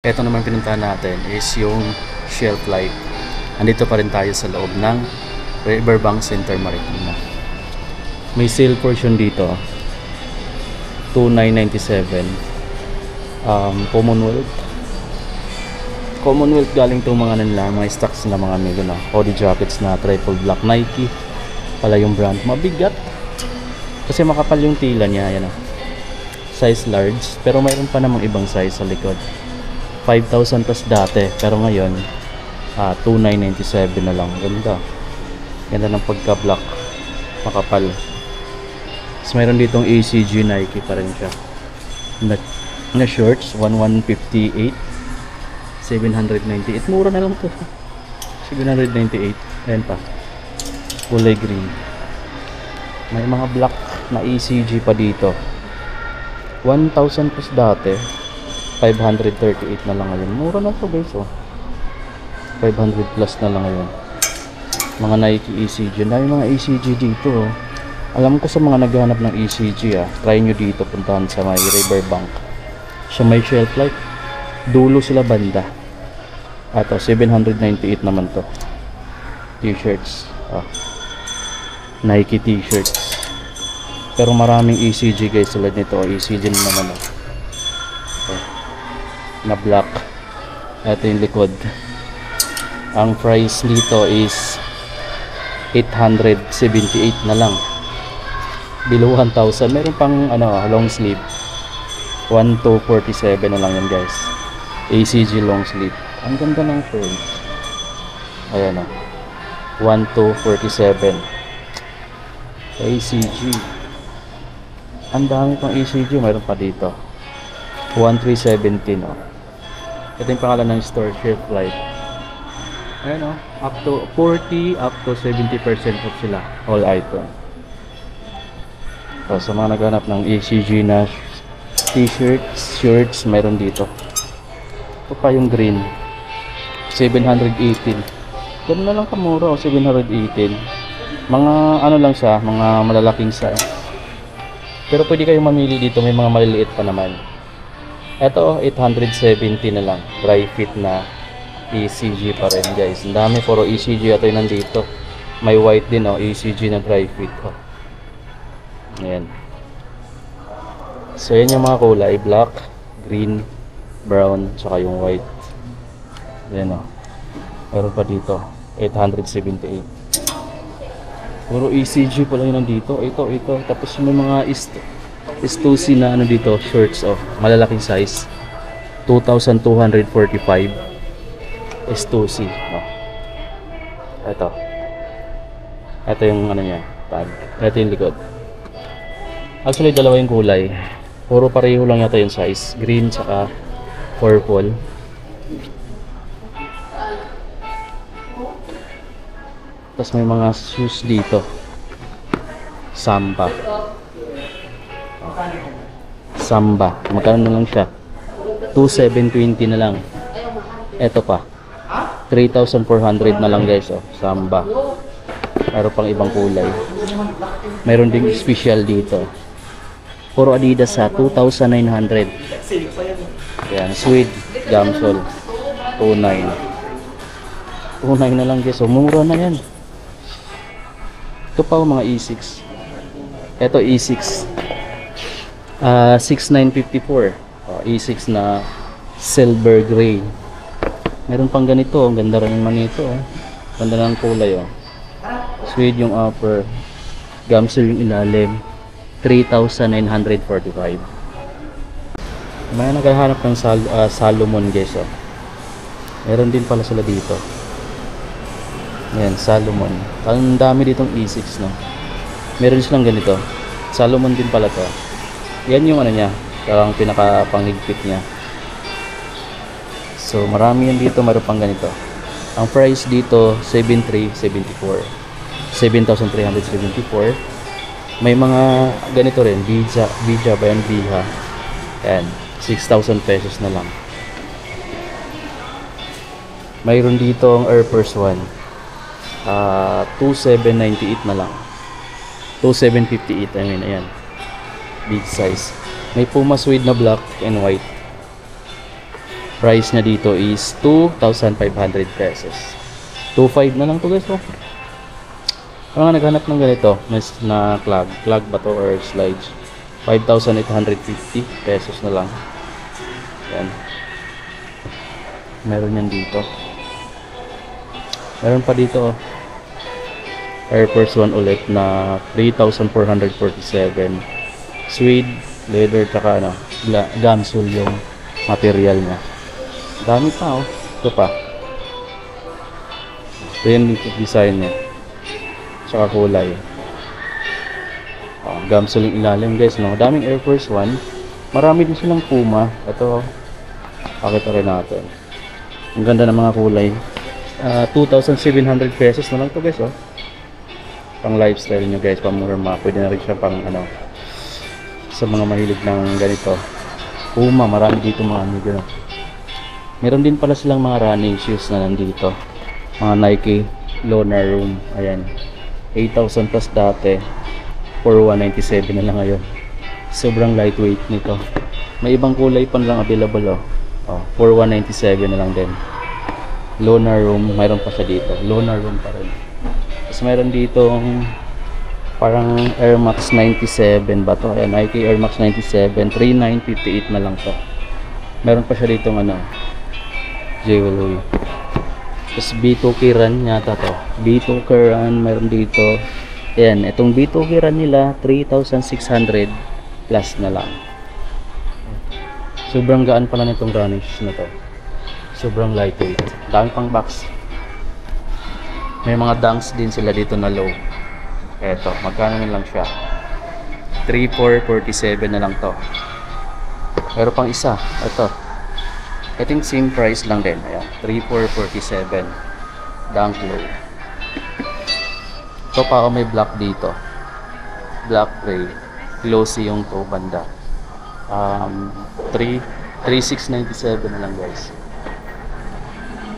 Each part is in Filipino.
Ito naman pinuntahan natin is yung Shelf Life. Andito pa rin tayo sa loob ng Riverbank Center Marikina. May sale portion dito. 2,997. Commonwealth galing itong mga nila, mga stocks na mga mega na hoodie jackets na triple black Nike pala yung brand. Mabigat kasi makapal yung tila niya. Yan, size large, pero mayroon pa namang ibang size sa likod. 5,000 plus dati, pero ngayon 2,997 na lang. Ganda ng pagka black, makapal. Tapos mayroon ditong ACG Nike pa rin siya na shorts, 1158, 798. Mura na lang to, 798. Ayan pa, kulay green. May mga black na ACG pa dito. 1,000 plus dati, 538 na lang ngayon. Mura na to guys, 500 plus na lang ngayon. Mga Nike ACG. Dami mga ACG dito. Alam ko sa mga naghahanap ng ACG, try nyo dito, puntahan sa may Riverbank. Sa may Shelf Life, dulo sila banda. Ato, 798 naman to. T-shirts. Nike t-shirts. Pero maraming ACG guys, tulad nito. ACG na naman na black. Ito yung likod. Ang price nito is 878 na lang. Below 1,000. Meron pang long sleeve. 1,247 na lang yan guys. ACG long sleeve. Ang ganda ng shirt. Ayan 1,247. ACG. Ang dami pang ACG. Meron pa dito 1,317. Ito yung pangalan ng store, Shelf Life. Ayan up to 40 up to 70% off sila, all item. So, sa mga naghanap ng ACG na t-shirts, shirts, meron dito. Ito pa yung green, 718. Ganun na lang kamura, 718. Mga lang siya, mga malalaking size. Pero pwede kayong mamili dito, may mga maliliit pa naman. Ito 870 na lang, dry fit na ECG pa rin guys. Ang dami, puro ECG ito yung nandito. May white din ECG na dry fit. Ayan. So yan yung mga kulay, black, green, brown, tsaka yung white. Ayan meron pa dito 878. Puro ECG pala yung nandito. Ito tapos may mga S2C na dito, shorts malalaking size, 2,245. S2C. Ito yung niya, tag. Ito yung likod. Actually dalawa yung kulay. Puro pareho lang yata yung size, green tsaka purple. Tapos may mga shoes dito. Samba. Magkano na lang siya? 2,720 na lang. Ito pa, 3,400 na lang guys. Samba. Meron pang ibang kulay. Meron ding special dito. Puro Adidas 2,900. Yan, suede gamsole 2,900 na lang guys. Mura na yan. Ito pa mga E6. Ito E6, 6,954. E6 na silver gray. Meron pang ganito, ang ganda rin naman ito. Ganda ng kulay suede yung upper, gamsole yung ilalim. 3,945. May naghahanap ng Salomon guys. Meron din pala sila dito. Ayan, Salomon. Ang dami ditong E6 Meron silang ganito. Salomon din pala to. Yan yung niya, parang pinaka-panghigpit niya. So marami yan dito, meron pang ganito. Ang price dito 7,374. 7,374. May mga ganito rin, Bija ba yan? Biha. Ayan, 6,000 pesos na lang. Mayroon dito ang Air Force 1, 2,798 na lang. 2,758, ayan. Big size. May Puma suede na black and white. Price niya dito is 2,500 pesos. 2,500 na lang to guys. Oh. Mga naghanap ng ganito na clog ba to or slides, 5,850 pesos na lang. Yan. Meron yan dito. Meron pa dito Air Force 1 ulit na 3,447. Suede, leather, tsaka ano, gamsol yung material niya. Dami pa Ito pa. Ito yung design niya. Tsaka kulay. Gamsol yung ilalim guys, no? Daming Air Force 1. Marami din silang Puma. Ito, pakita rin natin. Ang ganda ng mga kulay. 2,700 pesos na lang to guys, pang lifestyle nyo guys, pamurma. Pwede na rin siya pang ano, sa mga mahilig ng ganito. Puma, marami dito mga amigo. Meron din pala silang mga running shoes na nandito. Mga Nike Loner Room. Ayan. 8,000 plus dati. 4,197 na lang ngayon. Sobrang lightweight nito. May ibang kulay pa lang available 4,197 na lang din. Loner Room, mayroon pa siya dito. Loner Room pa rin. Tapos mayroon ditong parang Air Max 97 ba to? Ayan, Nike Air Max 97, 3,958 na lang to. Meron pa siya ditong ano, jewelry. Tapos B2K Run yata to. B2K Run, meron dito. Ayan, itong B2K Run nila 3,600 plus na lang. Sobrang gaan pala nitong running shoes na to. Sobrang lightweight. Dami pang box. May mga dunks din sila dito na low. Eto, magkano na lang siya? 3,447 na lang to. Pero pang isa, ito. Ito yung same price lang din. Ayan, 3,447. Dunk low. Ito pa may black dito. Black gray. Glossy yung to banda. 3,697 na lang guys.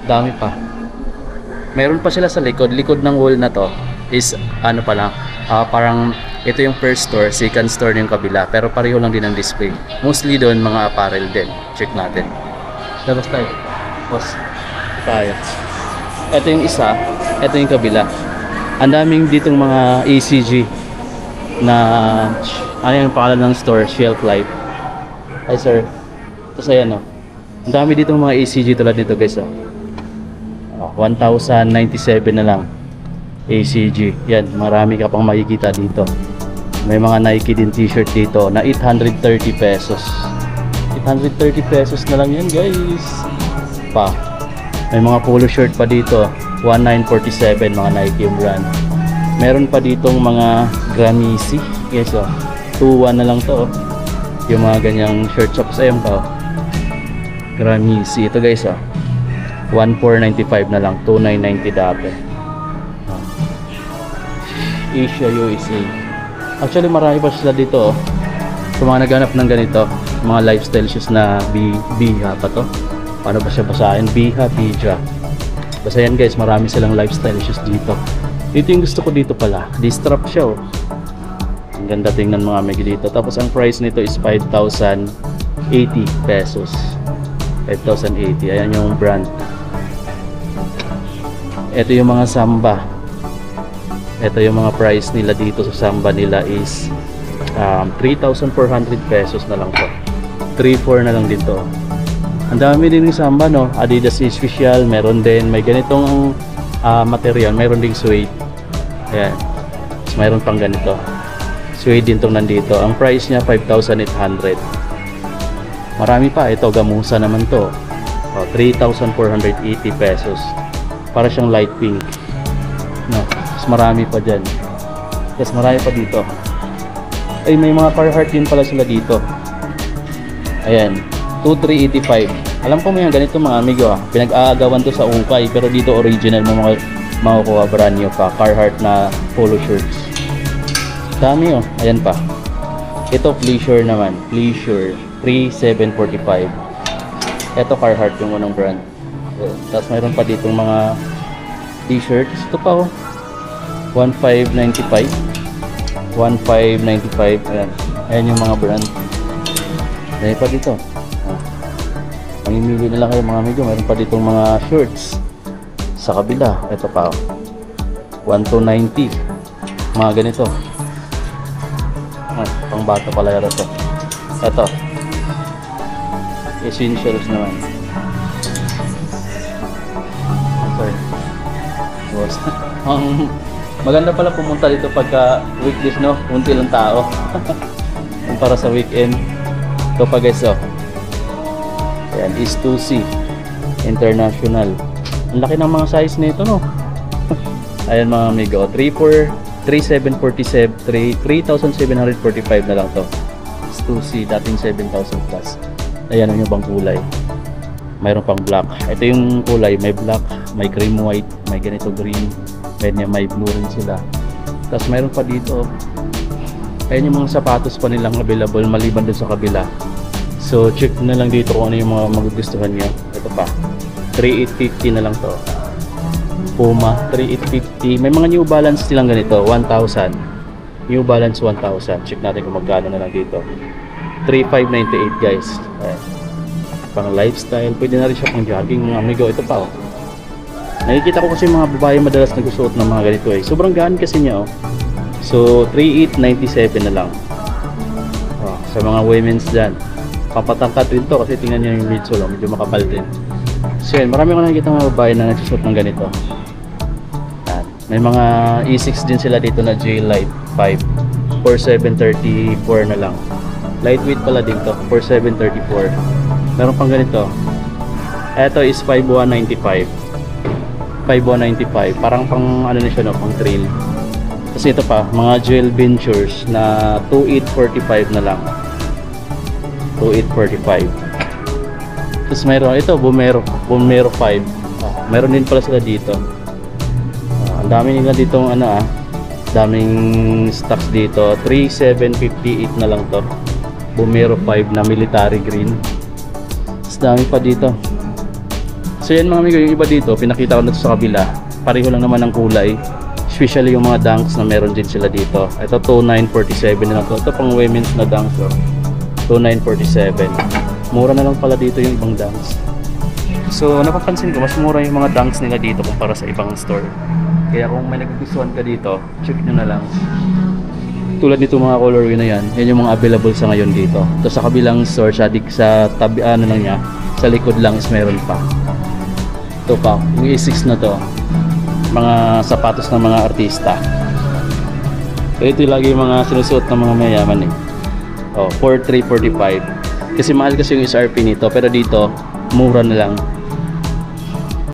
Dami pa. Meron pa sila sa likod ng wall na to is ano pa lang, parang ito yung first store, second store yung kabila, pero pareho lang din ang display. Mostly doon mga apparel din. Check natin. Labas tayo. Boss, tayo. Ito yung isa, ito yung kabila. Ang daming ditong mga ACG na ano yung pangalan ng store, Shelf Life. Hi sir. Tapos ayan ang dami ditong mga ACG tulad nito guys 1,097 na lang ACG. Yan, marami ka pang makikita dito. May mga Nike din t-shirt dito na 830 pesos. 830 pesos na lang yan guys. Pa. May mga polo shirt pa dito 1,947 mga Nike yung brand. Meron pa ditong mga Gramisi. Yes 2,1 na lang to yung mga ganyang shirt shops. Ayun pa Gramisi. Ito guys 1,495 na lang, 2,990 dati. Asia, USA. Actually marami pa sila dito sa mga naghanap ng ganito, mga lifestyle shoes na Biha pa to. Paano ba siya basahin? Biha, Bija. Basta yan guys, marami silang lifestyle shoes dito. Dito yung gusto ko dito pala, di-strap siya ang ganda tingnan mga amigo dito. Tapos ang price nito is 5,080 pesos. 5,080, ayan yung brand. Ito yung mga Samba. Ito yung mga price nila dito sa Samba nila is 3,400 pesos na lang to. 3,400 na lang din to. Ang dami din ng Samba Adidas Special, meron din. May ganitong material, meron ding suede. Ayan. So, mayroon pang ganito. Suede din tong nandito. Ang price niya 5,800. Marami pa. Ito, gamusa naman to. 3,480 pesos. Para siyang light pink. Mas marami pa dyan. Yes, marami pa dito. Ay, may mga Carhartt din pala sila dito. Ayan. 2,385. Alam ko may ganito mga amigo pinag-aagawan to sa Ukay. Pero dito original mo makukuha brand new pa. Carhartt na polo shirts. Dami Ayan pa. Ito Pleasure naman. Pleasure. 3,745. Ito Carhartt yung unang brand. Tapos mayroon pa ditong mga t-shirts. Ito pa 1,595. 1,595. Ayan. Ayan yung mga brand. Ayan pa dito. Mamimili na lang kayo mga amigo. Meron pa ditong mga shirts sa kabila. Ito pa, 1 to 90. Mga ganito. Pang bata pala yata to. Ito, essentials naman. Sorry. Maganda pala pumunta dito pagka weekdays, no? Kunti lang tao. Para sa weekend. Ito pa guys, oh. Ayan, is 2C International. Ang laki ng mga size nito, no? Ayan mga amigo, 3,747, 3,745 na lang to. Is 2C, dating 7,000 plus. Ayan yung ibang kulay. Mayroon pang black. Ito yung kulay, may black, may cream white, may ganito green, may blue rin sila. Tapos mayroon pa dito, ayan yung mga sapatos pa nilang available maliban dun sa kabila. So check na lang dito kung ano yung mga magugustuhan nyo. Ito pa, 3,850 na lang to. Puma, 3,850. May mga New Balance silang ganito, 1,000. New Balance 1,000. Check natin kung magkano na lang dito. 3,598 guys. Ayan. Pang lifestyle, pwede na rin siya pang jogging mga amigo. Ito pa, oh. Nakikita ko kasi mga babae madalas nagsusuot ng mga ganito eh. Sobrang gaan kasi niya, oh. So 3,897 na lang. Oh, sa mga women's dyan. Papatangkat rin to kasi tingnan niyo yung midsole, oh. Medyo makapal din. So yun, marami ko nakikita mga babae na nagsusuot ng ganito. Yan. May mga E6 din sila dito na J-Lite 5 for 734 na lang. Lightweight pala din to for 734. Meron pang ganito. Ito is 5,195. 5,195. Parang pang ano na siya, no, pang trail. Kasi ito pa, mga gel ventures na 2,845 na lang. 2,845. Tapos mayroon ito, Bumero 5. Meron din pala sila dito. Ang dami nila ditong ano daming stocks dito. 3,758 na lang to. Bumero 5 na military green. Tapos dami pa dito. So yan mga amigo, yung iba dito, pinakita ko na to sa kabila. Pareho lang naman ang kulay. Especially yung mga dunks na meron din sila dito. Ito 2,947 na lang to. Ito pang women's na dunks, 2,947. Mura na lang pala dito yung ibang dunks. So napapansin ko mas mura yung mga dunks nila dito kumpara sa ibang store. Kaya kung may nagugustuhan ka dito, check nyo na lang. Tulad nito mga colorway na yan, yan yung mga available sa ngayon dito. Ito sa kabilang store, sa tabi ano lang niya, sa likod lang is meron pa. Ito pa, yung A6 na to, mga sapatos ng mga artista. Ito lagi yung mga sinusuot ng mga mayaman eh. Oh, 4,345. Kasi mahal kasi yung SRP nito, pero dito mura na lang.